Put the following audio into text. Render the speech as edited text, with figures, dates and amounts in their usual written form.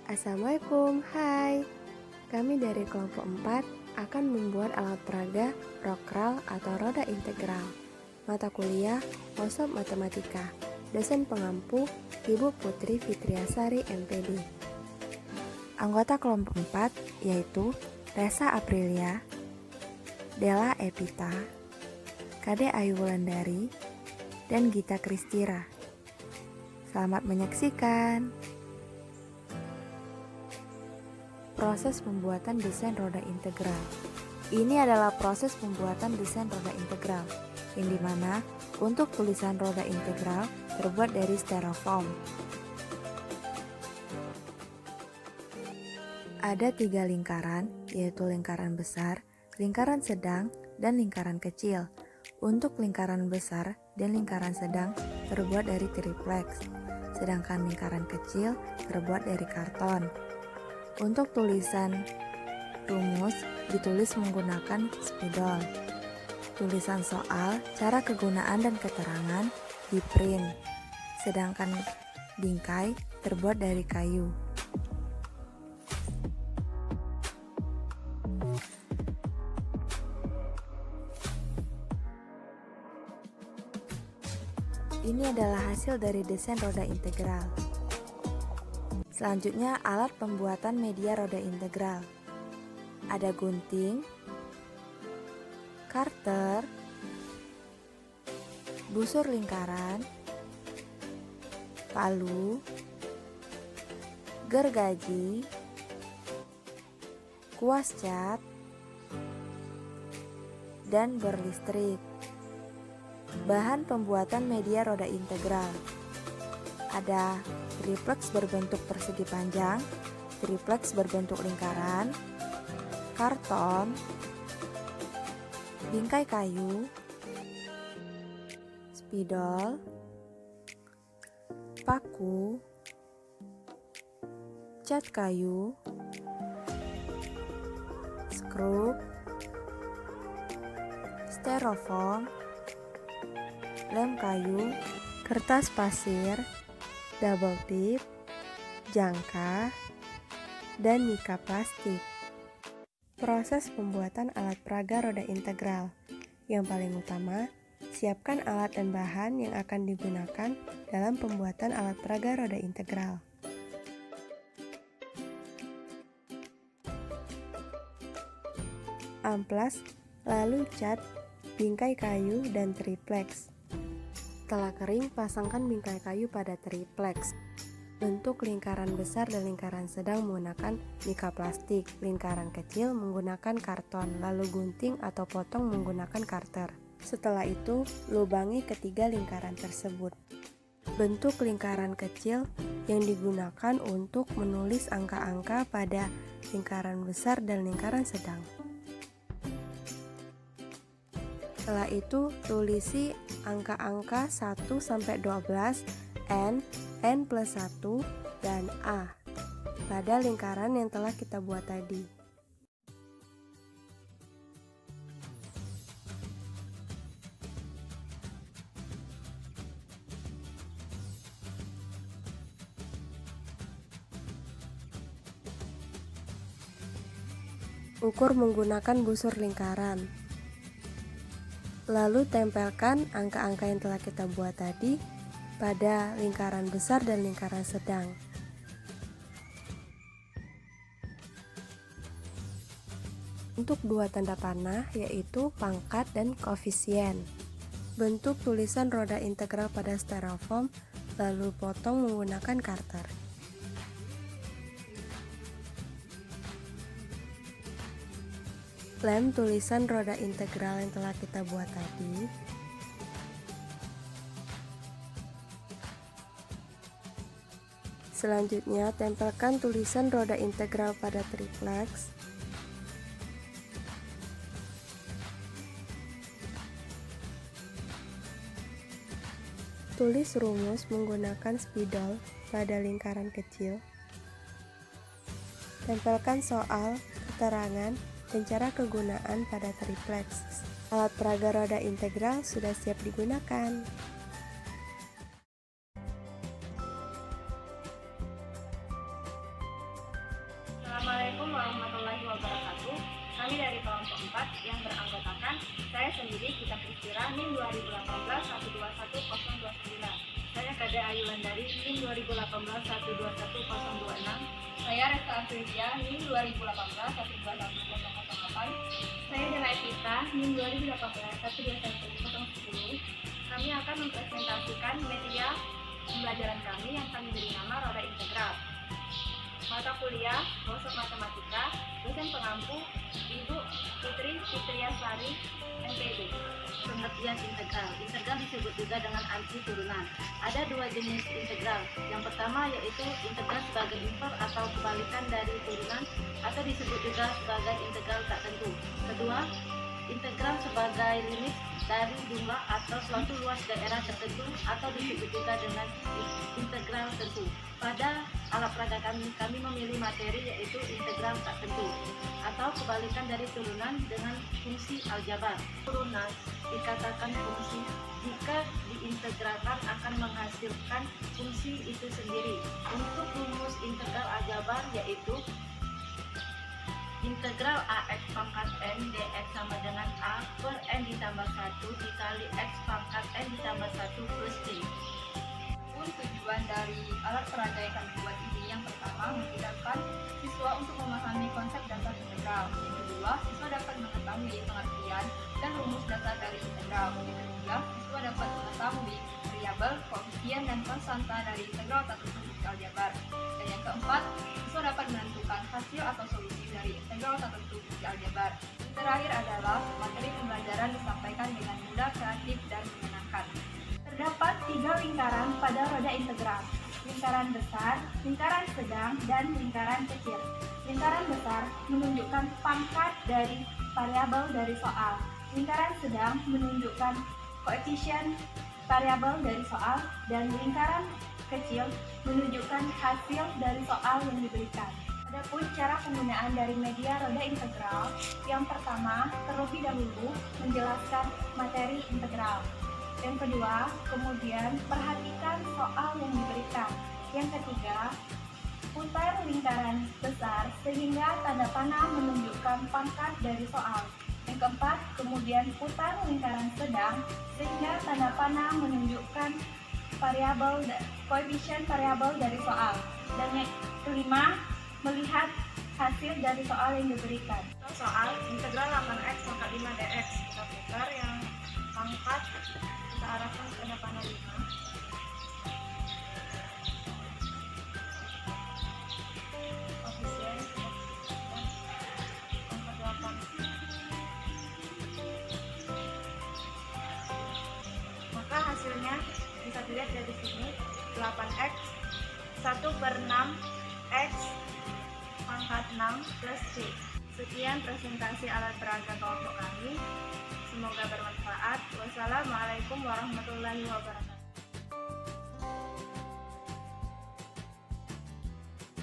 Assalamualaikum, hai. Kami dari kelompok 4 akan membuat alat peraga rokral atau roda integral. Mata kuliah Mosop Matematika. Dosen pengampu Ibu Putri Fitriasari MPD. Anggota kelompok 4 yaitu Resa Aprilia, Della Epita, Kade Ayu Wulandari, dan Gita Kristira. Selamat menyaksikan. Proses pembuatan desain roda integral. Ini adalah proses pembuatan desain roda integral, yang dimana untuk tulisan roda integral terbuat dari styrofoam. Ada 3 lingkaran, yaitu lingkaran besar, lingkaran sedang, dan lingkaran kecil. Untuk lingkaran besar dan lingkaran sedang terbuat dari triplex, sedangkan lingkaran kecil terbuat dari karton. Untuk tulisan rumus ditulis menggunakan spidol. Tulisan soal, cara kegunaan dan keterangan di print. Sedangkan bingkai terbuat dari kayu. Ini adalah hasil dari desain roda integral. Selanjutnya, alat pembuatan media roda integral. Ada gunting, karter, busur lingkaran, palu, gergaji, kuas cat, dan bor listrik. Bahan pembuatan media roda integral. Ada triplex berbentuk persegi panjang, triplex berbentuk lingkaran, karton, bingkai kayu, spidol, paku, cat kayu, skrup, styrofoam, lem kayu, kertas pasir, double tip, jangka, dan mika plastik. Proses pembuatan alat peraga roda integral. Yang paling utama, siapkan alat dan bahan yang akan digunakan dalam pembuatan alat peraga roda integral. Amplas, lalu cat, bingkai kayu, dan triplex. Setelah kering, pasangkan bingkai kayu pada triplex. Bentuk lingkaran besar dan lingkaran sedang menggunakan mika plastik, lingkaran kecil menggunakan karton, lalu gunting atau potong menggunakan karter. Setelah itu, lubangi ketiga lingkaran tersebut. Bentuk lingkaran kecil yang digunakan untuk menulis angka-angka pada lingkaran besar dan lingkaran sedang. Setelah itu, tulisi angka-angka 1 sampai 12, N, N plus 1, dan A pada lingkaran yang telah kita buat tadi. Ukur menggunakan busur lingkaran. Lalu tempelkan angka-angka yang telah kita buat tadi pada lingkaran besar dan lingkaran sedang. Untuk dua tanda panah yaitu pangkat dan koefisien. Bentuk tulisan roda integral pada styrofoam, lalu potong menggunakan karter. Lem tulisan roda integral yang telah kita buat tadi. Selanjutnya, tempelkan tulisan roda integral pada triplex. Tulis rumus menggunakan spidol pada lingkaran kecil. Tempelkan soal, keterangan, dan cara kegunaan pada triplex. Alat peraga roda integral sudah siap digunakan. Assalamualaikum warahmatullahi wabarakatuh. Kami dari kelompok 4 yang beranggotakan saya sendiri Gita Priscira NIM 2018-121-029. Saya Kade Ayu Landari NIM 2018-121-026. Saya Resta Afridia NIM 2018-121-008. Saya Dela Evita NIM 2018-121-010. Kami akan mempresentasikan media pembelajaran kami yang kami beri nama Roda Integral. Mata kuliah, Bosok Matematika, dosen pengampu, Ibu Putri Fitriasari, MPD. Pengertian integral. Integral disebut juga dengan arti turunan. Ada dua jenis integral. Yang pertama yaitu integral sebagai inver atau kebalikan dari turunan atau disebut juga sebagai integral tak tentu. Kedua, integral sebagai limit dari jumlah atau suatu luas daerah tertentu atau disebut juga dengan integral tentu. Pada alat peraga kami memilih materi yaitu integral tak tentu atau kebalikan dari turunan dengan fungsi aljabar. Turunan dikatakan fungsi jika diintegralkan akan menghasilkan fungsi itu sendiri. Untuk rumus integral aljabar yaitu integral AX pangkat N dx sama dengan A per N ditambah 1 dikali X pangkat N ditambah 1 plus C. Tujuan dari alat peraga yang kami buat ini yang pertama memudahkan siswa untuk memahami konsep dasar integral. Yang kedua, siswa dapat mengetahui pengertian dan rumus dasar dari integral. Yang ketiga, siswa dapat mengetahui variabel, koefisien, dan konstanta dari integral tak tentu fungsi aljabar. Dan yang keempat, siswa dapat menentukan hasil atau solusi dari integral tak tentu fungsi aljabar. Yang terakhir adalah materi pembelajaran disampaikan dengan mudah, kreatif, dan menyenangkan. Terdapat 3 lingkaran pada roda integral: lingkaran besar, lingkaran sedang, dan lingkaran kecil. Lingkaran besar menunjukkan pangkat dari variabel dari soal. Lingkaran sedang menunjukkan koefisien variabel dari soal, dan lingkaran kecil menunjukkan hasil dari soal yang diberikan. Adapun cara penggunaan dari media roda integral, yang pertama, terlebih dahulu menjelaskan materi integral. Yang kedua, kemudian perhatikan soal yang diberikan. Yang ketiga, putar lingkaran besar sehingga tanda panah menunjukkan pangkat dari soal. Yang keempat, kemudian putar lingkaran sedang sehingga tanda panah menunjukkan variabel koefisien variabel dari soal. Dan yang kelima, melihat hasil dari soal yang diberikan. Soal integral 8x pangkat 5 dx. Kita putar yang pangkat, kita arahkan ke tanda panah 5. Koefisien pangkat 8. Maka hasilnya bisa dilihat dari sini, 8x 1/6 x pangkat 6 plus C. Sekian presentasi alat peraga kelompok kami. Semoga bermanfaat. Wassalamualaikum warahmatullahi wabarakatuh.